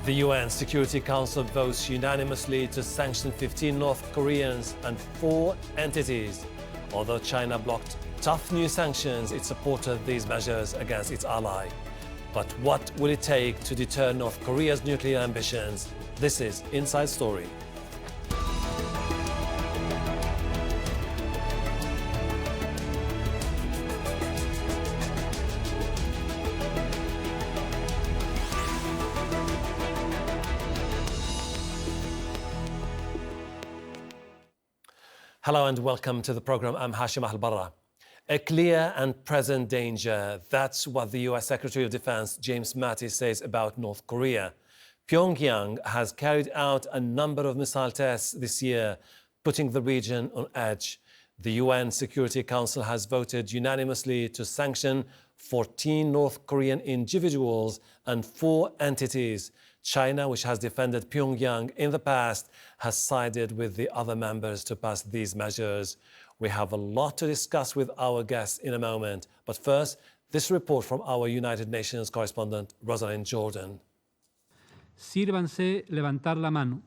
The UN Security Council votes unanimously to sanction 15 North Koreans and 4 entities. Although China blocked tough new sanctions, it supported these measures against its ally. But what will it take to deter North Korea's nuclear ambitions? This is Inside Story. Hello and welcome to the program. I'm Hashim Al-Barra. A clear and present danger. That's what the US Secretary of Defense James Mattis says about North Korea. Pyongyang has carried out a number of missile tests this year, putting the region on edge. The UN Security Council has voted unanimously to sanction 14 North Korean individuals and 4 entities. China, which has defended Pyongyang in the past, has sided with the other members to pass these measures. We have a lot to discuss with our guests in a moment. But first, this report from our United Nations correspondent, Rosalind Jordan. Sírvanse levantar la mano.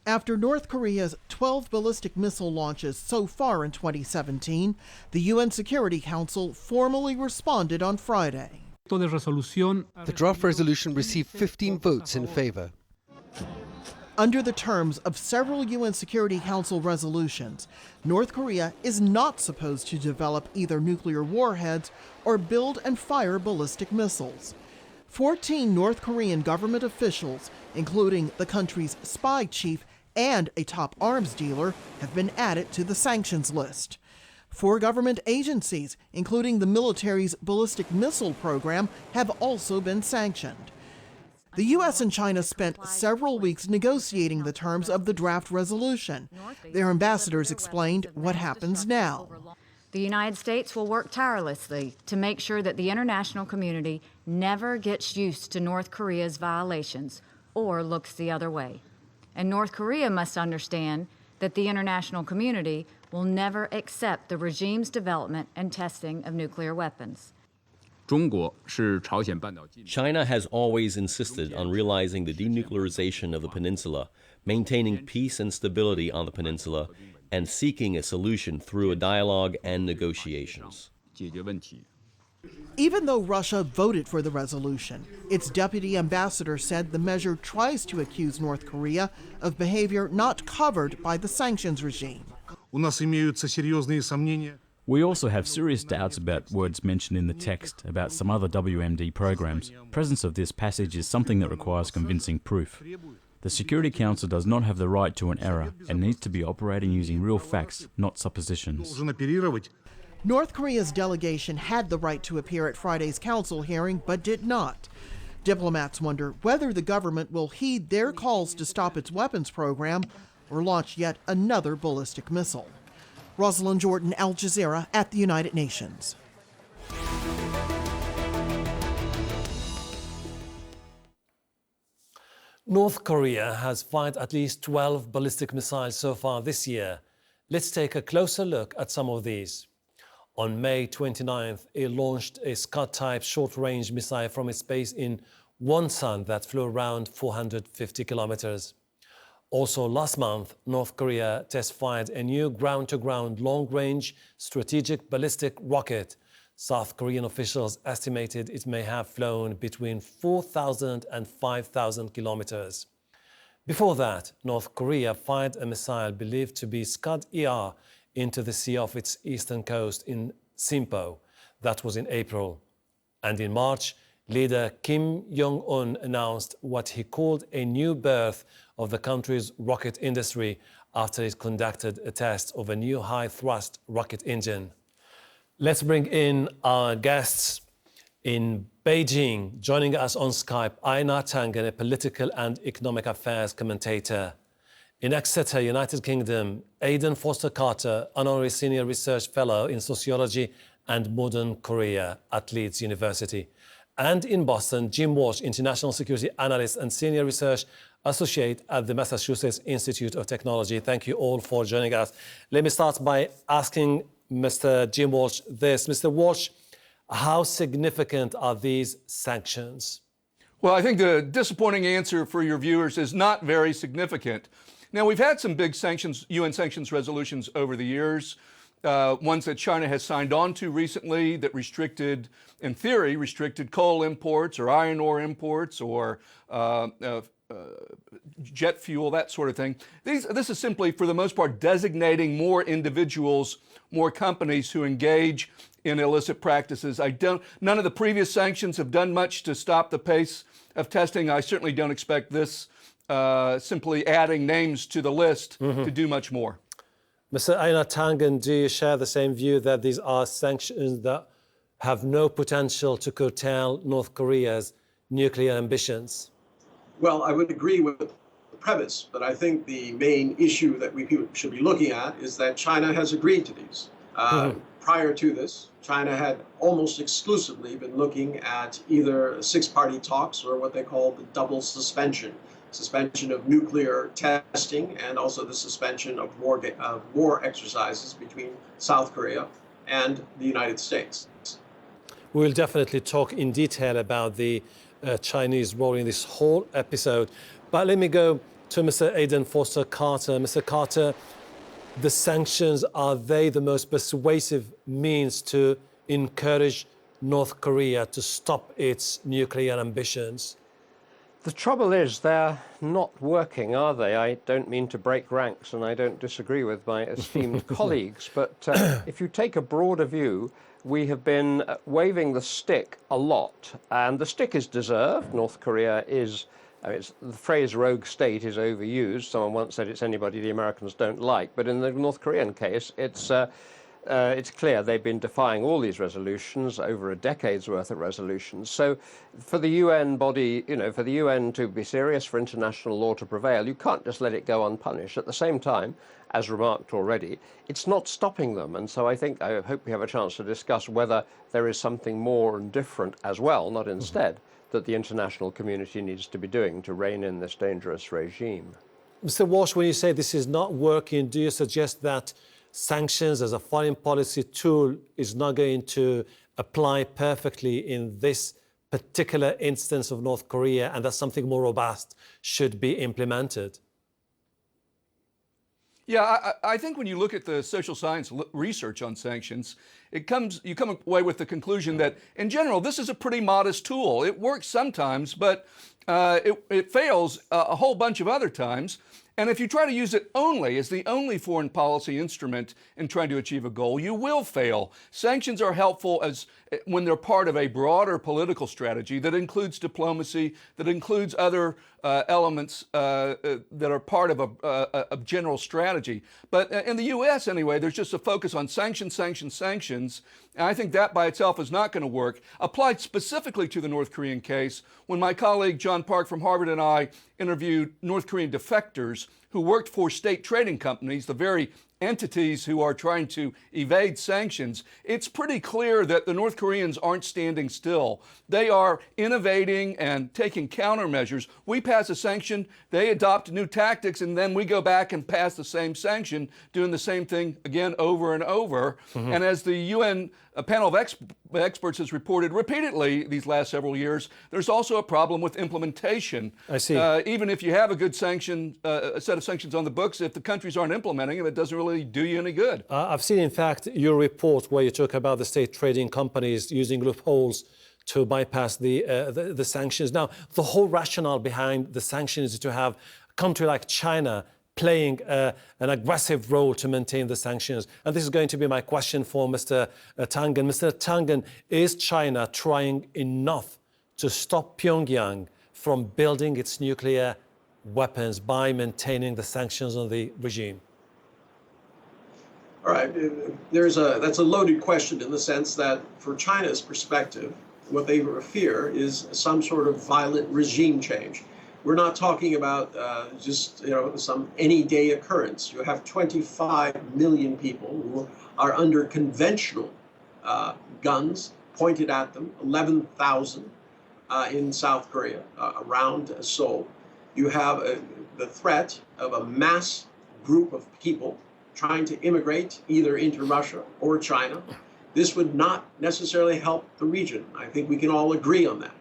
After North Korea's 12 ballistic missile launches so far in 2017, the UN Security Council formally responded on Friday. The draft resolution received 15 votes in favor. Under the terms of several UN Security Council resolutions, North Korea is not supposed to develop either nuclear warheads or build and fire ballistic missiles. 14 North Korean government officials, including the country's spy chief and a top arms dealer, have been added to the sanctions list. 4 government agencies, including the military's ballistic missile program, have also been sanctioned. The U.S. and China spent several weeks negotiating the terms of the draft resolution. Their ambassadors explained what happens now. The United States will work tirelessly to make sure that the international community never gets used to North Korea's violations or looks the other way. And North Korea must understand that the international community will never accept the regime's development and testing of nuclear weapons. China has always insisted on realizing the denuclearization of the peninsula, maintaining peace and stability on the peninsula, and seeking a solution through a dialogue and negotiations. Even though Russia voted for the resolution, its deputy ambassador said the measure tries to accuse North Korea of behavior not covered by the sanctions regime. We also have serious doubts about words mentioned in the text about some other WMD programs. Presence of this passage is something that requires convincing proof. The Security Council does not have the right to an error and needs to be operating using real facts, not suppositions. North Korea's delegation had the right to appear at Friday's council hearing, but did not. Diplomats wonder whether the government will heed their calls to stop its weapons program or launch yet another ballistic missile. Rosalind Jordan, Al Jazeera, at the United Nations. North Korea has fired at least 12 ballistic missiles so far this year. Let's take a closer look at some of these. On May 29th, it launched a Scud-type short-range missile from its base in Wonsan that flew around 450 kilometers. Also last month, North Korea test-fired a new ground-to-ground long-range strategic ballistic rocket. South Korean officials estimated it may have flown between 4,000 and 5,000 kilometers. Before that, North Korea fired a missile believed to be Scud-ER into the sea off its eastern coast in Sinpo. That was in April. And in March, leader Kim Jong-un announced what he called a new birth of the country's rocket industry after it conducted a test of a new high-thrust rocket engine. Let's bring in our guests in Beijing. Joining us on Skype, Aina Tangen, a political and economic affairs commentator. In Exeter, United Kingdom, Aidan Foster Carter, Honorary Senior Research Fellow in Sociology and Modern Korea at Leeds University. And in Boston, Jim Walsh, International Security Analyst and Senior Research Associate at the Massachusetts Institute of Technology. Thank you all for joining us. Let me start by asking Mr. Jim Walsh this. Mr. Walsh, how significant are these sanctions? Well, I think the disappointing answer for your viewers is not very significant. Now, we've had some big sanctions, UN sanctions resolutions over the years, ones that China has signed on to recently that restricted, in theory, restricted coal imports or iron ore imports or jet fuel, that sort of thing. This is simply, for the most part, designating more individuals, more companies who engage in illicit practices. None of the previous sanctions have done much to stop the pace of testing. I certainly don't expect this simply adding names to the list to do much more. Mr. Einar Tangen, do you share the same view that these are sanctions that have no potential to curtail North Korea's nuclear ambitions? Well, I would agree with the premise, but I think the main issue that we should be looking at is that China has agreed to these. Prior to this, China had almost exclusively been looking at either six-party talks or what they call the double suspension of nuclear testing and also the suspension of war exercises between South Korea and the United States. We'll definitely talk in detail about the Chinese role in this whole episode. But let me go to Mr. Aidan Foster Carter. Mr. Carter, the sanctions, are they the most persuasive means to encourage North Korea to stop its nuclear ambitions? The trouble is they're not working, are they? I don't mean to break ranks and I don't disagree with my esteemed colleagues, but if you take a broader view, we have been waving the stick a lot, and the stick is deserved. North Korea is, the phrase rogue state is overused. Someone once said it's anybody the Americans don't like, but in the North Korean case, it's clear they've been defying all these resolutions, over a decade's worth of resolutions. So for the UN body, for the UN to be serious, for international law to prevail, you can't just let it go unpunished. At the same time, as remarked already, it's not stopping them. And so I hope we have a chance to discuss whether there is something more and different as well, not instead, that the international community needs to be doing to rein in this dangerous regime. Mr. Walsh, when you say this is not working, do you suggest that sanctions as a foreign policy tool is not going to apply perfectly in this particular instance of North Korea, and that something more robust should be implemented? Yeah, I think when you look at the social science research on sanctions, you come away with the conclusion that, in general, this is a pretty modest tool. It works sometimes, but it fails a whole bunch of other times. And if you try to use it only as the only foreign policy instrument in trying to achieve a goal, you will fail. Sanctions are helpful when they're part of a broader political strategy that includes diplomacy, that includes other elements that are part of a general strategy. But in the U.S., anyway, there's just a focus on sanctions, sanctions, sanctions. And I think that by itself is not going to work. Applied specifically to the North Korean case, when my colleague John Park from Harvard and I interviewed North Korean defectors who worked for state trading companies, the very entities who are trying to evade sanctions, it's pretty clear that the North Koreans aren't standing still. They are innovating and taking countermeasures. We pass a sanction, they adopt new tactics, and then we go back and pass the same sanction, doing the same thing again over and over. And as the UN panel of experts has reported repeatedly these last several years, there's also a problem with implementation. I see. Even if you have a good sanction, a set of sanctions on the books, if the countries aren't implementing them, it doesn't really do you any good. I've seen, in fact, your report where you talk about the state trading companies using loopholes to bypass the sanctions. Now, the whole rationale behind the sanctions is to have a country like China playing an aggressive role to maintain the sanctions. And this is going to be my question for Mr. Tangen. Mr. Tangen, is China trying enough to stop Pyongyang from building its nuclear weapons by maintaining the sanctions on the regime? All right, that's a loaded question in the sense that for China's perspective, what they fear is some sort of violent regime change. We're not talking about just some any day occurrence. You have 25 million people who are under conventional guns pointed at them, 11,000 in South Korea, around Seoul. You have the threat of a mass group of people trying to immigrate either into Russia or China. This would not necessarily help the region. I think we can all agree on that.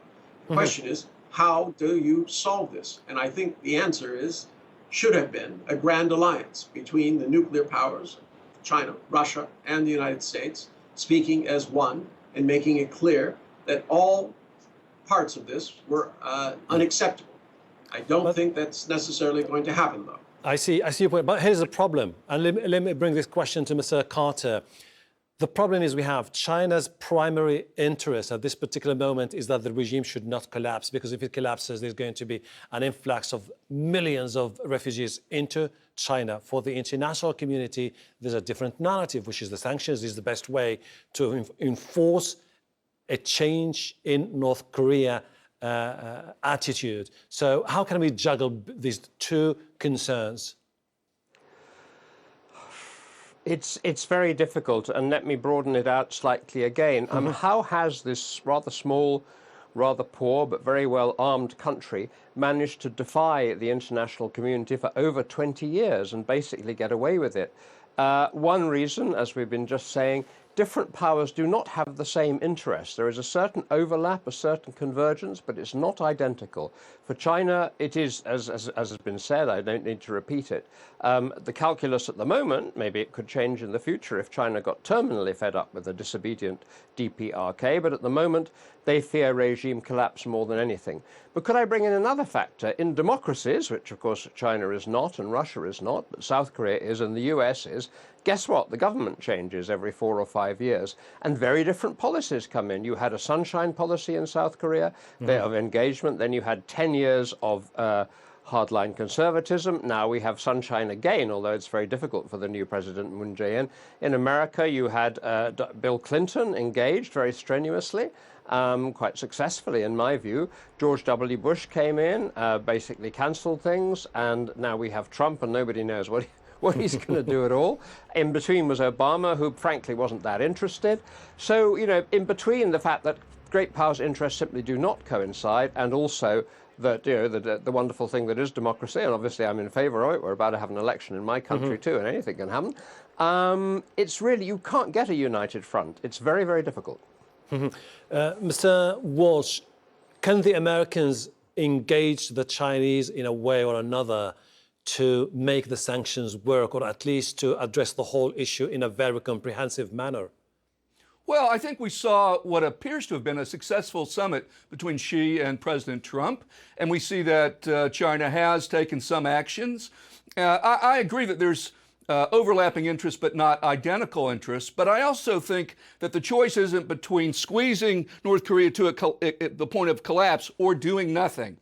The question is, how do you solve this? And I think the answer should have been a grand alliance between the nuclear powers, China, Russia, and the United States, speaking as one and making it clear that all parts of this were unacceptable. I don't think that's necessarily going to happen, though. I see your point, but here's the problem. And let me bring this question to Mr. Carter. The problem is we have China's primary interest at this particular moment is that the regime should not collapse, because if it collapses, there's going to be an influx of millions of refugees into China. For the international community, there's a different narrative, which is the sanctions is the best way to enforce a change in North Korea attitude. So how can we juggle these two concerns? It's very difficult, and let me broaden it out slightly again. How has this rather small, rather poor, but very well armed country managed to defy the international community for over 20 years and basically get away with it? One reason, as we've been just saying, different powers do not have the same interests. There is a certain overlap, a certain convergence, but it's not identical. For China, it is, as has been said, I don't need to repeat it. The calculus at the moment, maybe it could change in the future if China got terminally fed up with the disobedient DPRK, but at the moment, they fear regime collapse more than anything. But could I bring in another factor? In democracies, which of course China is not and Russia is not, but South Korea is and the US is, guess what? The government changes every 4 or 5 years, and very different policies come in. You had a sunshine policy in South Korea of engagement, then you had 10 years of hardline conservatism. Now we have sunshine again, although it's very difficult for the new president, Moon Jae-in. In America, you had Bill Clinton engaged very strenuously, quite successfully, in my view. George W. Bush came in, basically cancelled things, and now we have Trump, and nobody knows what he's going to do at all. In between was Obama, who frankly wasn't that interested. So, you know, in between the fact that great powers' interests simply do not coincide, and also that, you know, the wonderful thing that is democracy, and obviously I'm in favor of it. We're about to have an election in my country too, and anything can happen. It's really, you can't get a united front. It's very, very difficult. Mr. Walsh, can the Americans engage the Chinese in a way or another to make the sanctions work, or at least to address the whole issue in a very comprehensive manner? Well, I think we saw what appears to have been a successful summit between Xi and President Trump, and we see that China has taken some actions. I agree that there's overlapping interests but not identical interests, but I also think that the choice isn't between squeezing North Korea to the point of collapse or doing nothing.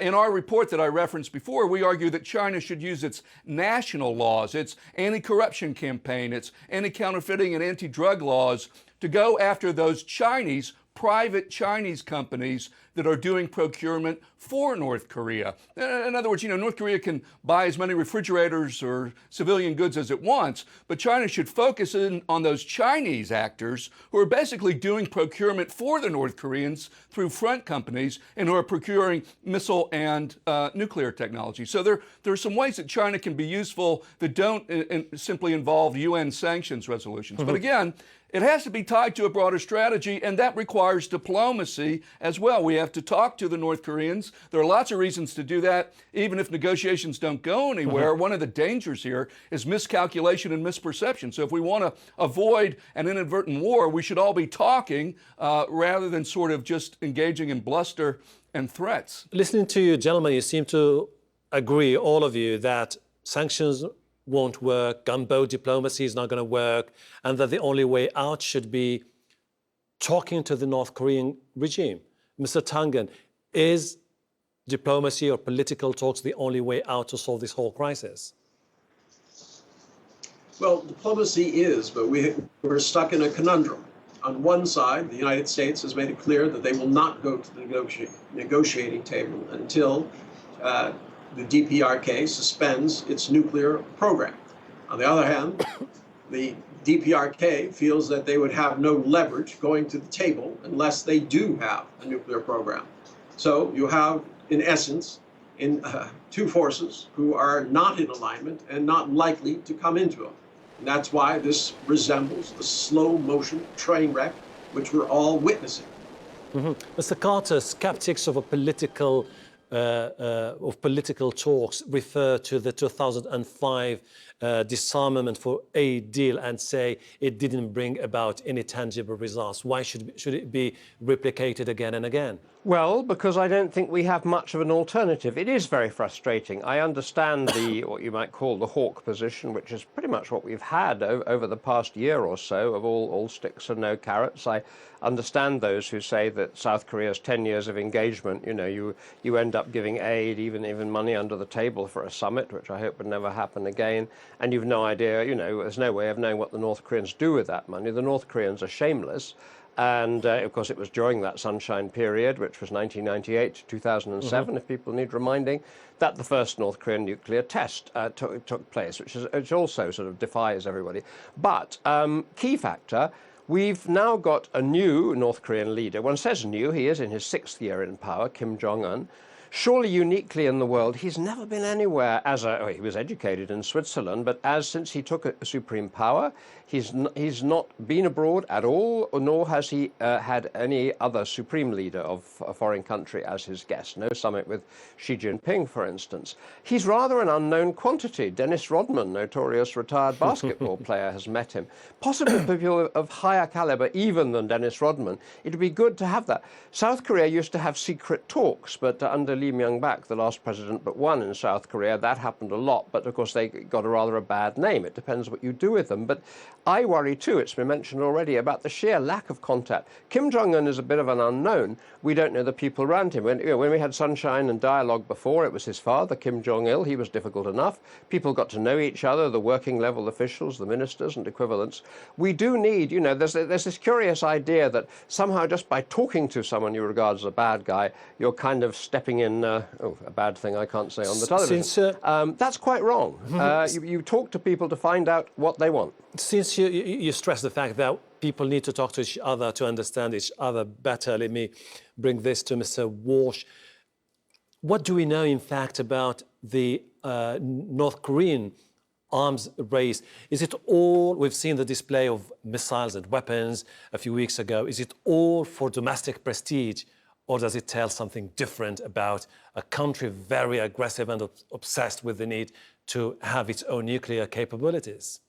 In our report that I referenced before, we argue that China should use its national laws, its anti-corruption campaign, its anti-counterfeiting and anti-drug laws to go after those private Chinese companies that are doing procurement for North Korea. In other words, you know, North Korea can buy as many refrigerators or civilian goods as it wants, but China should focus in on those Chinese actors who are basically doing procurement for the North Koreans through front companies and who are procuring missile and nuclear technology. So there are some ways that China can be useful that don't simply involve UN sanctions resolutions. But again, it has to be tied to a broader strategy, and that requires diplomacy as well. We have to talk to the North Koreans. There are lots of reasons to do that, even if negotiations don't go anywhere. One of the dangers here is miscalculation and misperception. So if we want to avoid an inadvertent war, we should all be talking rather than sort of just engaging in bluster and threats. Listening to you, gentlemen, you seem to agree, all of you, that sanctions won't work, gunboat diplomacy is not going to work, and that the only way out should be talking to the North Korean regime. Mr. Tangen, is diplomacy or political talks the only way out to solve this whole crisis? Well, diplomacy is, but we're stuck in a conundrum. On one side, the United States has made it clear that they will not go to the negotiating table until the DPRK suspends its nuclear program. On the other hand, the DPRK feels that they would have no leverage going to the table unless they do have a nuclear program. So you have, in essence, two forces who are not in alignment and not likely to come into it. And that's why this resembles the slow motion train wreck which we're all witnessing. Mr. Carter, skeptics of political talks refer to the 2005 disarmament for aid deal and say it didn't bring about any tangible results. Why should it be replicated again and again? Well, because I don't think we have much of an alternative. It is very frustrating. I understand what you might call the hawk position, which is pretty much what we've had over the past year or so, of all sticks and no carrots. I understand those who say that South Korea's 10 years of engagement, you end up giving aid, even money under the table for a summit, which I hope would never happen again. And you've no idea, there's no way of knowing what the North Koreans do with that money. The North Koreans are shameless. And, of course, it was during that sunshine period, which was 1998 to 2007, if people need reminding, that the first North Korean nuclear test took place, which also sort of defies everybody. But key factor, we've now got a new North Korean leader. One says new, he is in his 6th year in power, Kim Jong-un. Surely uniquely in the world, he's never been anywhere he was educated in Switzerland, but since he took a supreme power, he's not been abroad at all, nor has he had any other supreme leader of a foreign country as his guest. No summit with Xi Jinping, for instance. He's rather an unknown quantity. Dennis Rodman, notorious retired basketball player, has met him. Possibly people of higher caliber even than Dennis Rodman. It would be good to have that. South Korea used to have secret talks, but under Lee Myung-bak, the last president but one in South Korea, that happened a lot, but of course they got a bad name. It depends what you do with them. But I worry too, it's been mentioned already, about the sheer lack of contact. Kim Jong-un is a bit of an unknown. We don't know the people around him. When we had sunshine and dialogue before, it was his father, Kim Jong-il. He was difficult enough. People got to know each other, the working level officials, the ministers and equivalents. We do need, there's this curious idea that somehow just by talking to someone you regard as a bad guy, you're kind of stepping in, a bad thing I can't say on the television. That's quite wrong. You talk to people to find out what they want. Since you stress the fact that people need to talk to each other to understand each other better, let me bring this to Mr. Walsh. What do we know, in fact, about the North Korean arms race? Is it all, we've seen the display of missiles and weapons a few weeks ago, is it all for domestic prestige, or does it tell something different about a country very aggressive and obsessed with the need to have its own nuclear capabilities?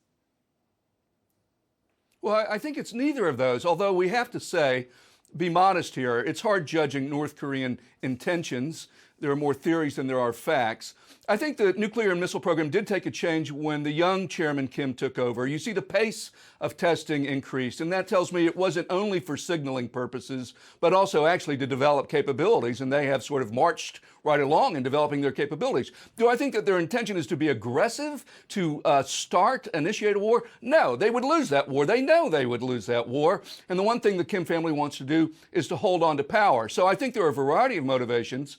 Well, I think it's neither of those, although we have to say, be modest here, it's hard judging North Korean intentions. There are more theories than there are facts. I think the nuclear and missile program did take a change when the young Chairman Kim took over. You see the pace of testing increased, and that tells me it wasn't only for signaling purposes, but also actually to develop capabilities, and they have sort of marched right along in developing their capabilities. Do I think that their intention is to be aggressive, to initiate a war? No, they would lose that war. They know they would lose that war, and the one thing the Kim family wants to do is to hold on to power. So I think there are a variety of motivations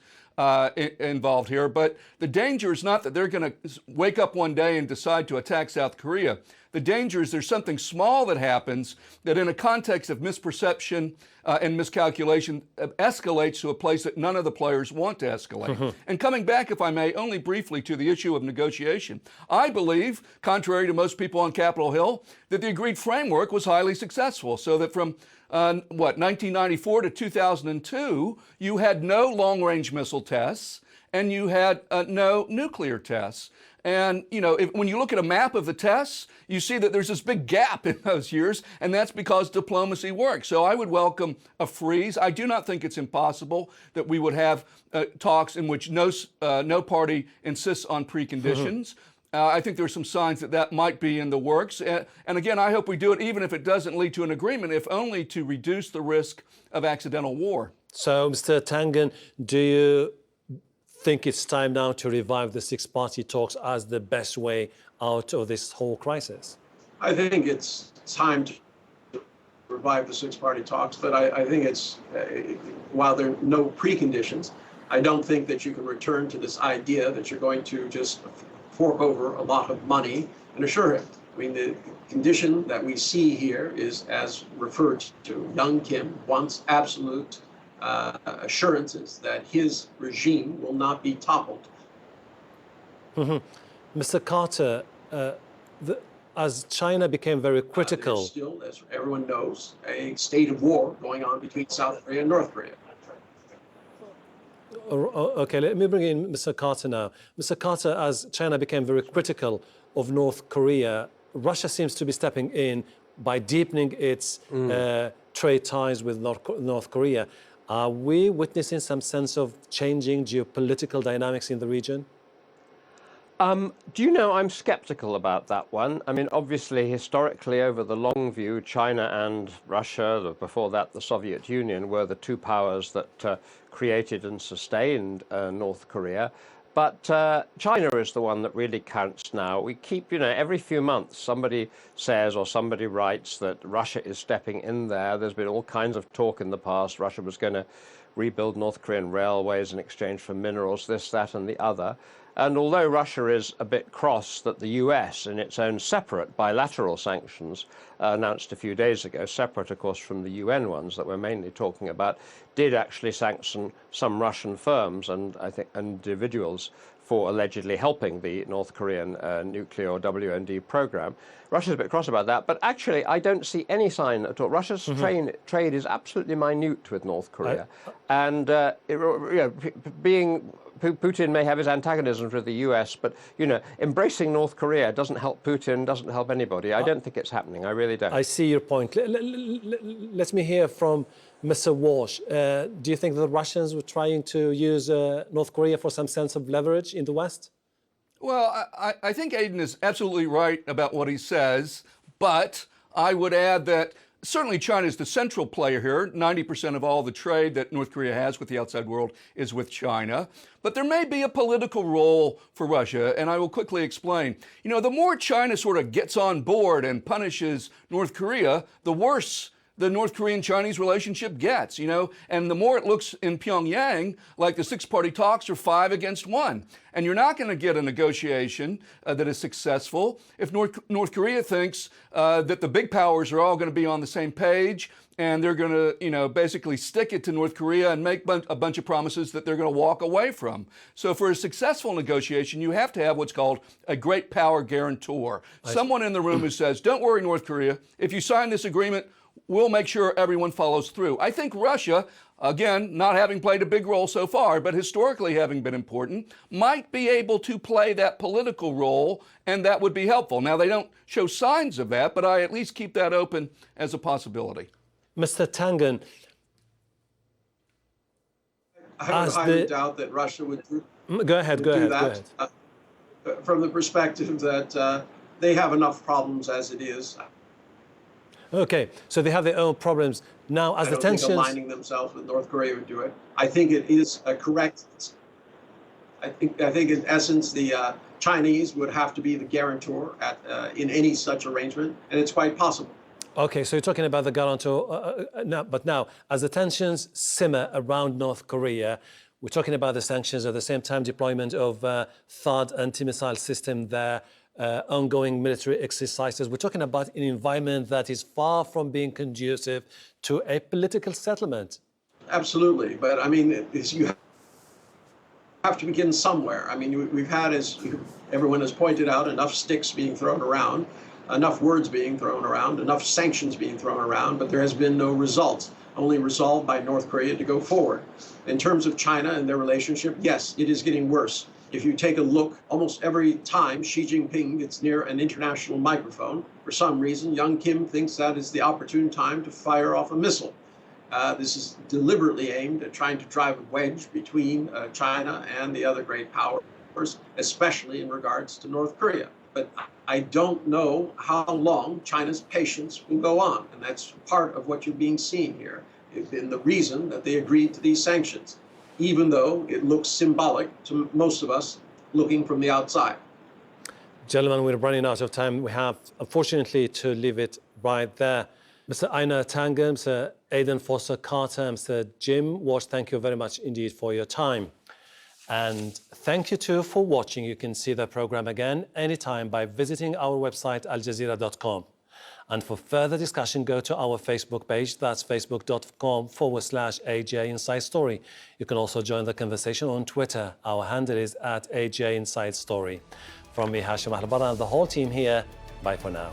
involved here, but the danger is not that they're going to wake up one day and decide to attack South Korea. The danger is there's something small that happens that in a context of misperception and miscalculation escalates to a place that none of the players want to escalate. And coming back, if I may, only briefly to the issue of negotiation, I believe, contrary to most people on Capitol Hill, that the agreed framework was highly successful, so that from 1994 to 2002, you had no long-range missile tests, and you had no nuclear tests. And, when you look at a map of the tests, you see that there's this big gap in those years, and that's because diplomacy works. So I would welcome a freeze. I do not think it's impossible that we would have talks in which no party insists on preconditions. I think there's some signs that might be in the works. And again, I hope we do it even if it doesn't lead to an agreement, if only to reduce the risk of accidental war. So, Mr. Tangen, do you think it's time now to revive the six-party talks as the best way out of this whole crisis? I think it's time to revive the six-party talks, but I think it's, while there are no preconditions, I don't think that you can return to this idea that you're going to just fork over a lot of money and assure him. I mean, the condition that we see here is, as referred to, young Kim wants absolute assurances that his regime will not be toppled. Mr. Carter, as China became very critical. There's still, as everyone knows, a state of war going on between South Korea and North Korea. Okay, let me bring in Mr. Carter now. Mr. Carter, as China became very critical of North Korea, Russia seems to be stepping in by deepening its trade ties with North Korea. Are we witnessing some sense of changing geopolitical dynamics in the region? Do you know, I'm skeptical about that one. I mean, obviously, historically, over the long view, China and Russia, before that the Soviet Union, were the two powers that created and sustained North Korea. But China is the one that really counts now. We keep, every few months somebody says or somebody writes that Russia is stepping in there. There's been all kinds of talk in the past. Russia was going to rebuild North Korean railways in exchange for minerals, this, that, and the other. And although Russia is a bit cross that the US, in its own separate bilateral sanctions announced a few days ago, separate, of course, from the UN ones that we're mainly talking about, did actually sanction some Russian firms and I think individuals for allegedly helping the North Korean nuclear or WMD program. Russia's a bit cross about that, but actually I don't see any sign at all. Russia's trade is absolutely minute with North Korea. And Putin may have his antagonisms with the US, but, embracing North Korea doesn't help Putin, doesn't help anybody. I don't think it's happening. I really don't. I see your point. Let me hear from Mr. Walsh. Do you think the Russians were trying to use North Korea for some sense of leverage in the West? Well, I think Aidan is absolutely right about what he says, but I would add that certainly China is the central player here. 90% of all the trade that North Korea has with the outside world is with China. But there may be a political role for Russia, and I will quickly explain. The more China sort of gets on board and punishes North Korea, the worse the North Korean-Chinese relationship gets, and the more it looks in Pyongyang like the six-party talks are 5 against 1. And you're not going to get a negotiation that is successful if North Korea thinks that the big powers are all going to be on the same page and they're going to, basically stick it to North Korea and make a bunch of promises that they're going to walk away from. So for a successful negotiation, you have to have what's called a great power guarantor. Someone in the room who says, don't worry, North Korea, if you sign this agreement, we'll make sure everyone follows through. I think Russia, again, not having played a big role so far, but historically having been important, might be able to play that political role, and that would be helpful. Now, they don't show signs of that, but I at least keep that open as a possibility. Mr. Tangen, I would highly doubt that Russia would do Go ahead. From the perspective that they have enough problems as it is. Okay, so they have their own problems. Now, as the tensions... I don't think aligning themselves with North Korea would do it. I think it is a correct... I think in essence, the Chinese would have to be the guarantor in any such arrangement, and it's quite possible. Okay, so you're talking about the guarantor but now, as the tensions simmer around North Korea, we're talking about the sanctions at the same time, deployment of THAAD anti-missile system there, ongoing military exercises. We're talking about an environment that is far from being conducive to a political settlement. Absolutely, but I mean, you have to begin somewhere. I mean, we've had, as everyone has pointed out, enough sticks being thrown around, enough words being thrown around, enough sanctions being thrown around, but there has been no results, only resolved by North Korea to go forward. In terms of China and their relationship, yes, it is getting worse. If you take a look, almost every time Xi Jinping gets near an international microphone, for some reason, young Kim thinks that is the opportune time to fire off a missile. This is deliberately aimed at trying to drive a wedge between China and the other great powers, especially in regards to North Korea. But I don't know how long China's patience will go on, and that's part of what you're being seen here. It's been the reason that they agreed to these sanctions, even though it looks symbolic to most of us looking from the outside. Gentlemen, we're running out of time. We have, unfortunately, to leave it right there. Mr. Einar Tangen, Mr. Aidan Foster Carter, Mr. Jim Walsh, thank you very much indeed for your time. And thank you too for watching. You can see the program again anytime by visiting our website, aljazeera.com. And for further discussion, go to our Facebook page. That's facebook.com/AJ Inside Story. You can also join the conversation on Twitter. Our handle is @AJ Inside Story. From me, Hashim Al-Bara, and the whole team here, Bye for now.